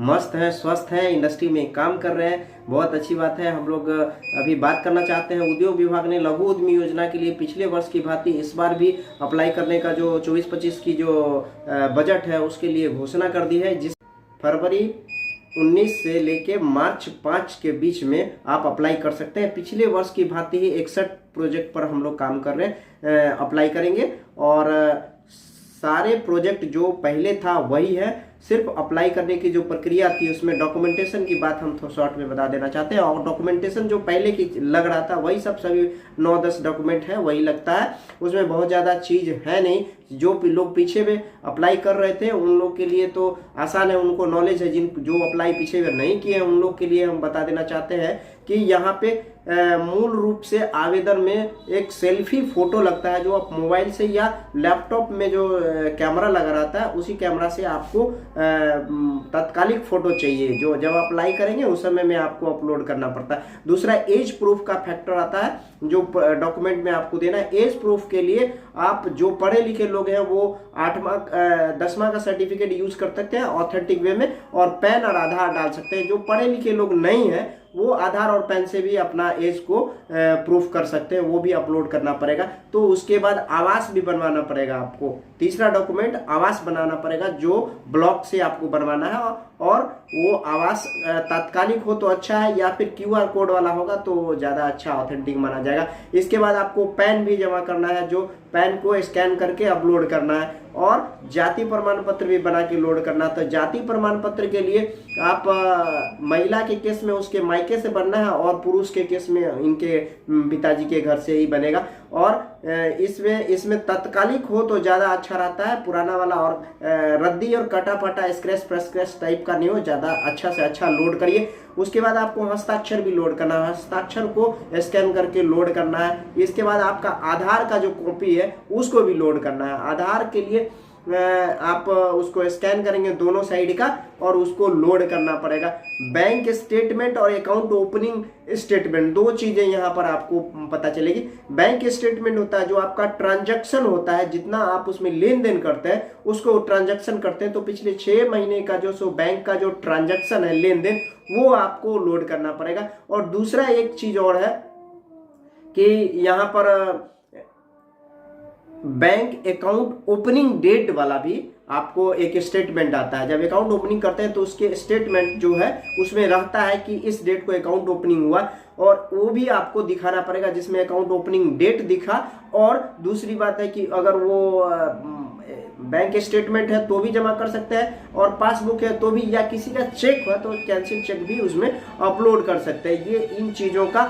मस्त हैं, स्वस्थ हैं, इंडस्ट्री में काम कर रहे हैं, बहुत अच्छी बात है। हम लोग अभी बात करना चाहते हैं, उद्योग विभाग ने लघु उद्यमी योजना के लिए पिछले वर्ष की भांति इस बार भी अप्लाई करने का जो 24-25 की जो बजट है उसके लिए घोषणा कर दी है, जिस फरवरी 19 से लेके मार्च 5 के बीच में आप अप्लाई कर सकते हैं। पिछले वर्ष की भांति ही 61 प्रोजेक्ट पर हम लोग काम कर रहे हैं, अप्लाई करेंगे और सारे प्रोजेक्ट जो पहले था वही है। सिर्फ अप्लाई करने की जो प्रक्रिया थी उसमें डॉक्यूमेंटेशन की बात हम थोड़ा शॉर्ट में बता देना चाहते हैं। और डॉक्यूमेंटेशन जो पहले की लग रहा था वही सब सभी 9-10 डॉक्यूमेंट है वही लगता है, उसमें बहुत ज़्यादा चीज़ है नहीं। जो लोग पीछे में अप्लाई कर रहे थे उन लोग के लिए तो आसान है, उनको नॉलेज है। जो अप्लाई पीछे में नहीं किए हैं उन लोग के लिए हम बता देना चाहते हैं कि यहाँ पे मूल रूप से आवेदन में एक सेल्फी फोटो लगता है, जो आप मोबाइल से या लैपटॉप में जो कैमरा लगा रहता है उसी कैमरा से आपको तात्कालिक फोटो चाहिए, जो जब अप्लाई करेंगे उस समय में आपको अपलोड करना पड़ता है। दूसरा एज प्रूफ का फैक्टर आता है, जो डॉक्यूमेंट में आपको देना है। एज प्रूफ के लिए आप जो पढ़े लिखे लोग हैं वो 8वां 10वां का सर्टिफिकेट यूज कर सकते हैं ऑथेंटिक वे में, और पैन और आधार डाल सकते हैं। जो पढ़े लिखे लोग नहीं है वो आधार और पैन से भी अपना एज को प्रूफ कर सकते हैं, वो भी अपलोड करना पड़ेगा। तो उसके बाद आवास भी बनवाना पड़ेगा आपको। तीसरा डॉक्यूमेंट आवास बनाना पड़ेगा, जो ब्लॉक से आपको बनवाना है, और वो आवास तात्कालिक हो तो अच्छा है, या फिर QR कोड वाला होगा तो ज़्यादा अच्छा ऑथेंटिक माना जाएगा। इसके बाद आपको पैन भी जमा करना है, जो पैन को स्कैन करके अपलोड करना है, और जाति प्रमाण पत्र भी बना के लोड करना। तो जाति प्रमाण पत्र के लिए आप महिला के केस में उसके मायके से बनना है, और पुरुष के केस में इनके पिताजी के घर से ही बनेगा। और इसमें तत्कालिक हो तो ज़्यादा अच्छा रहता है, पुराना वाला और रद्दी और कटा फटा स्क्रैच टाइप का नहीं हो, ज़्यादा अच्छा से अच्छा लोड करिए। उसके बाद आपको हस्ताक्षर भी लोड करना है, हस्ताक्षर को स्कैन करके लोड करना है। इसके बाद आपका आधार का जो कॉपी है उसको भी लोड करना है। आधार के लिए आप उसको स्कैन करेंगे दोनों साइड का, और उसको लोड करना पड़ेगा। बैंक स्टेटमेंट और अकाउंट ओपनिंग स्टेटमेंट, दो चीजें यहाँ पर आपको पता चलेगी। बैंक स्टेटमेंट होता है जो आपका ट्रांजैक्शन होता है, जितना आप उसमें लेन देन करते हैं उसको ट्रांजैक्शन करते हैं। तो पिछले 6 महीने का जो बैंक का जो ट्रांजैक्शन है, लेन देन, वो आपको लोड करना पड़ेगा। और दूसरा एक चीज और है कि यहाँ पर बैंक अकाउंट ओपनिंग डेट वाला भी आपको एक स्टेटमेंट आता है। जब अकाउंट ओपनिंग करते हैं तो उसके स्टेटमेंट जो है उसमें रहता है कि इस डेट को अकाउंट ओपनिंग हुआ, और वो भी आपको दिखाना पड़ेगा, जिसमें अकाउंट ओपनिंग डेट दिखा। और दूसरी बात है कि अगर वो बैंक स्टेटमेंट है तो भी जमा कर सकते हैं, और पासबुक है तो भी, या किसी का चेक है तो कैंसिल चेक भी उसमें अपलोड कर सकते हैं। ये इन चीज़ों का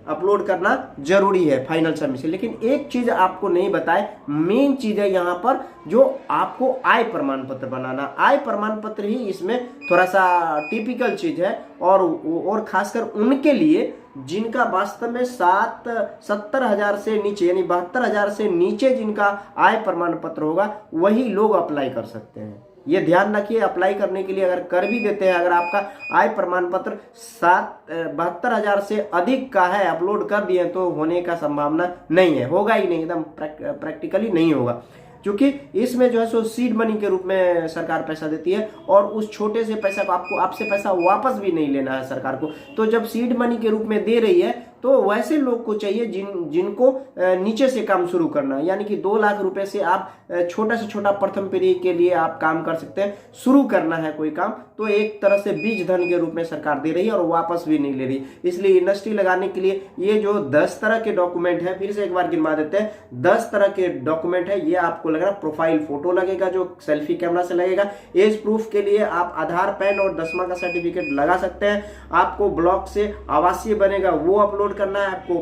अपलोड करना जरूरी है फाइनल सबमिशन। लेकिन एक चीज आपको नहीं बताए, मेन चीज है यहाँ पर, जो आपको आय प्रमाण पत्र बनाना। आय प्रमाण पत्र ही इसमें थोड़ा सा टिपिकल चीज है, और खासकर उनके लिए जिनका वास्तव में 70,000 से नीचे, यानी 72,000 से नीचे जिनका आय प्रमाण पत्र होगा वही लोग अप्लाई कर सकते हैं। ये ध्यान रखिए, अप्लाई करने के लिए अगर कर भी देते हैं, अगर आपका आय प्रमाण पत्र 72,000 से अधिक का है, अपलोड कर दिए तो होने का संभावना नहीं है, होगा ही नहीं, एकदम प्रैक्टिकली नहीं होगा। क्योंकि इसमें जो है सो सीड मनी के रूप में सरकार पैसा देती है, और उस छोटे से पैसा को आपको आपसे पैसा वापस भी नहीं लेना है सरकार को। तो जब सीड मनी के रूप में दे रही है तो वैसे लोग को चाहिए जिनको नीचे से काम शुरू करना है, यानी कि 2 लाख रुपए से आप छोटा से छोटा प्रथम पीढ़ी के लिए आप काम कर सकते हैं। शुरू करना है कोई काम तो एक तरह से बीज धन के रूप में सरकार दे रही है, और वापस भी नहीं ले रही। इसलिए इंडस्ट्री लगाने के लिए ये जो 10 तरह के डॉक्यूमेंट है, फिर से एक बार गिनवा देते हैं, 10 तरह के डॉक्यूमेंट है। ये आपको लग रहा है प्रोफाइल फोटो लगेगा जो सेल्फी कैमरा से लगेगा। एज प्रूफ के लिए आप आधार, पैन और 10वां का सर्टिफिकेट लगा सकते हैं। आपको ब्लॉक से आवासीय बनेगा वो अपलोड करना है। आपको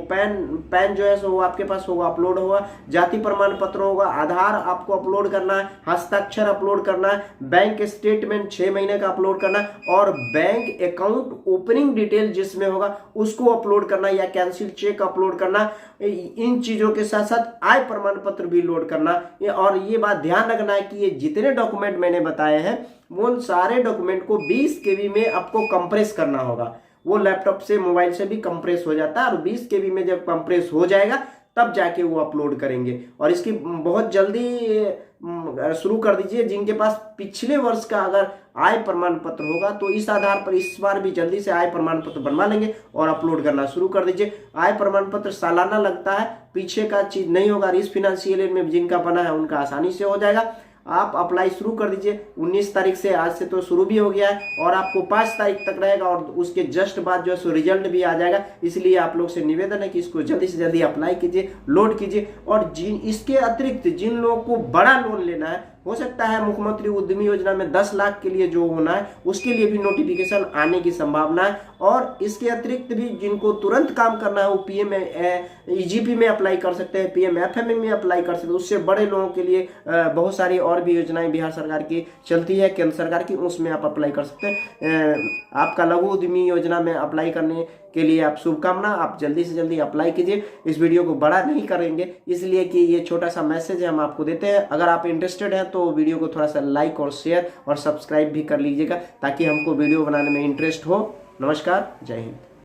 पैन जो है सो वो आपके पास होगा, अपलोड होगा। जाति प्रमाण पत्र होगा, आधार आपको अपलोड करना है, हस्ताक्षर अपलोड करना है, बैंक स्टेटमेंट 6 महीने का अपलोड करना है, और बैंक अकाउंट ओपनिंग डिटेल जिसमें होगा उसको अपलोड करना है, या कैंसिल चेक अपलोड करना। इन चीजों के साथ साथ आय प्रमाण पत्र भी लोड करना। और ये बात ध्यान रखना है कि ये जितने डॉक्यूमेंट मैंने बताए हैं वो सारे डॉक्यूमेंट को 20 KB में आपको कंप्रेस करना होगा। वो लैपटॉप से, मोबाइल से भी कंप्रेस हो जाता है, और 20 KB में जब कंप्रेस हो जाएगा तब जाके वो अपलोड करेंगे। और इसकी बहुत जल्दी शुरू कर दीजिए। जिनके पास पिछले वर्ष का अगर आय प्रमाण पत्र होगा तो इस आधार पर इस बार भी जल्दी से आय प्रमाण पत्र बनवा लेंगे और अपलोड करना शुरू कर दीजिए। आय प्रमाण पत्र सालाना लगता है, पीछे का चीज नहीं होगा। इस फाइनेंशियल ईयर में जिनका बना है उनका आसानी से हो जाएगा। आप अप्लाई शुरू कर दीजिए 19 तारीख से, आज से तो शुरू भी हो गया है और आपको 5 तारीख तक रहेगा और उसके जस्ट बाद जो है सो रिजल्ट भी आ जाएगा। इसलिए आप लोग से निवेदन है कि इसको जल्दी से जल्दी अप्लाई कीजिए, लोड कीजिए। और इसके अतिरिक्त जिन लोगों को बड़ा लोन लेना है, हो सकता है मुख्यमंत्री उद्यमी योजना में 10 लाख के लिए जो होना है उसके लिए भी नोटिफिकेशन आने की संभावना है। और इसके अतिरिक्त भी जिनको तुरंत काम करना है वो पीएम ईजीपी में अप्लाई कर सकते हैं, पीएमएफएमए में अप्लाई कर सकते हैं। उससे बड़े लोगों के लिए बहुत सारी और भी योजनाएं बिहार सरकार की चलती है, केंद्र सरकार की, उसमें आप अप्लाई कर सकते हैं। आपका लघु उद्यमी योजना में अप्लाई करने के लिए आप शुभकामना, आप जल्दी से जल्दी अप्लाई कीजिए। इस वीडियो को बड़ा नहीं करेंगे इसलिए कि ये छोटा सा मैसेज है हम आपको देते हैं। अगर आप इंटरेस्टेड हैं तो वीडियो को थोड़ा सा लाइक और शेयर और सब्सक्राइब भी कर लीजिएगा ताकि हमको वीडियो बनाने में इंटरेस्ट हो। नमस्कार, जय हिंद।